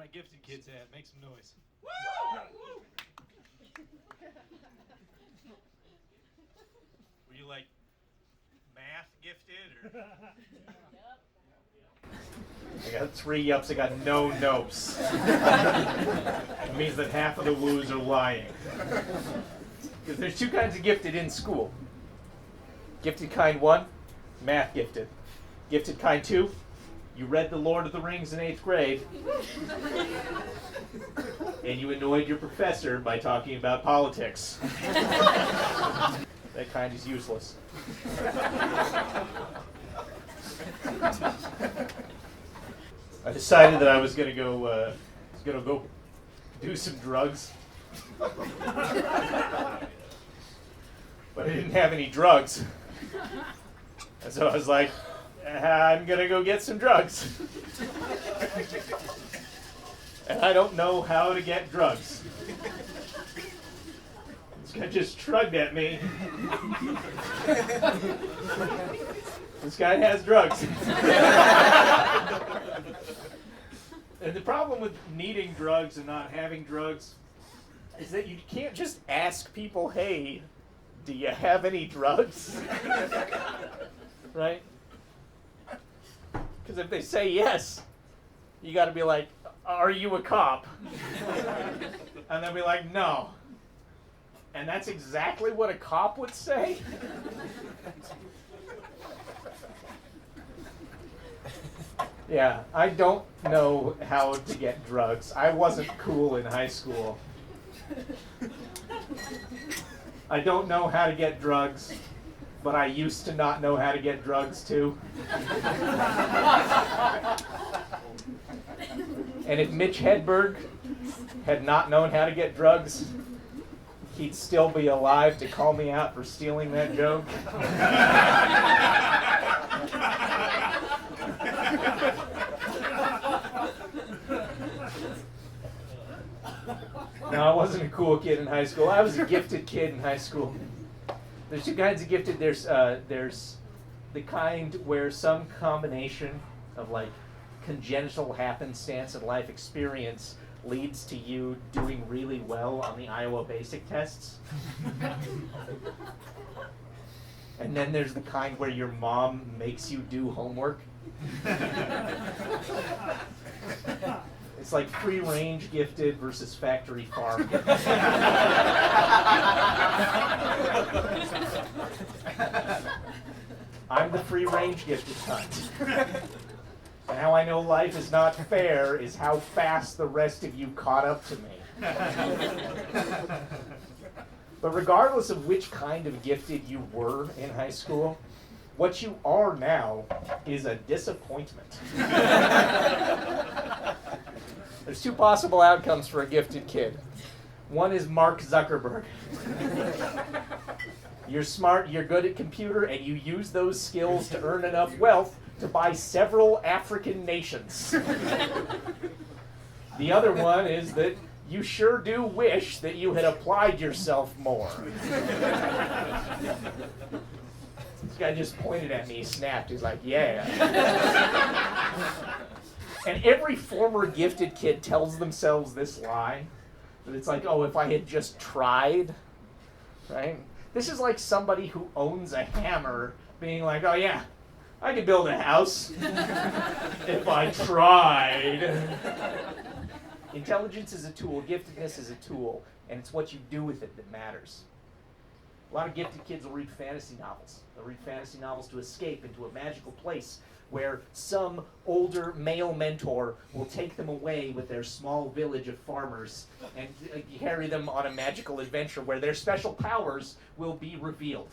my gifted kids at? Make some noise. Were you like math gifted or? I got 3 yups, I got no nopes. It means that half of the woos are lying. Because there's 2 kinds of gifted in school. Gifted kind 1, math gifted. Gifted kind 2, you read The Lord of the Rings in 8th grade. And you annoyed your professor by talking about politics. That kind is useless. I decided that I was gonna go do some drugs, but I didn't have any drugs, and so I was like, I'm gonna go get some drugs, and I don't know how to get drugs. This guy just shrugged at me. This guy has drugs. And the problem with needing drugs and not having drugs is that you can't just ask people, hey, do you have any drugs? Right? Because if they say yes, you got to be like, are you a cop? And they'll be like, no. And that's exactly what a cop would say. Yeah, I don't know how to get drugs. I wasn't cool in high school. I don't know how to get drugs, but I used to not know how to get drugs too. And if Mitch Hedberg had not known how to get drugs, he'd still be alive to call me out for stealing that joke. No, I wasn't a cool kid in high school. I was a gifted kid in high school. There's 2 kinds of gifted. There's the kind where some combination of like congenital happenstance and life experience leads to you doing really well on the Iowa basic tests. And then there's the kind where your mom makes you do homework. It's like free-range gifted versus factory farm. I'm the free-range gifted kind. And how I know life is not fair is how fast the rest of you caught up to me. But regardless of which kind of gifted you were in high school, what you are now is a disappointment. There's 2 possible outcomes for a gifted kid. One is Mark Zuckerberg. You're smart, you're good at computer, and you use those skills to earn enough wealth to buy several African nations. The other one is that you sure do wish that you had applied yourself more. This guy just pointed at me, he snapped, he's like, yeah. And every former gifted kid tells themselves this lie, that it's like, oh, if I had just tried, right? This is like somebody who owns a hammer being like, oh yeah, I could build a house if I tried. Intelligence is a tool, giftedness is a tool, and it's what you do with it that matters. A lot of gifted kids will read fantasy novels. They'll read fantasy novels to escape into a magical place where some older male mentor will take them away with their small village of farmers and carry them on a magical adventure where their special powers will be revealed.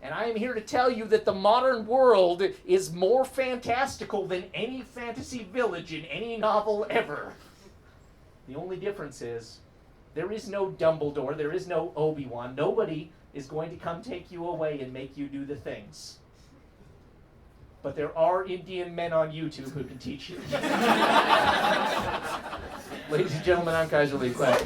And I am here to tell you that the modern world is more fantastical than any fantasy village in any novel ever. The only difference is there is no Dumbledore, there is no Obi-Wan. Nobody is going to come take you away and make you do the things. But there are Indian men on YouTube who can teach you. Ladies and gentlemen, I'm Kaiser Lee Quack.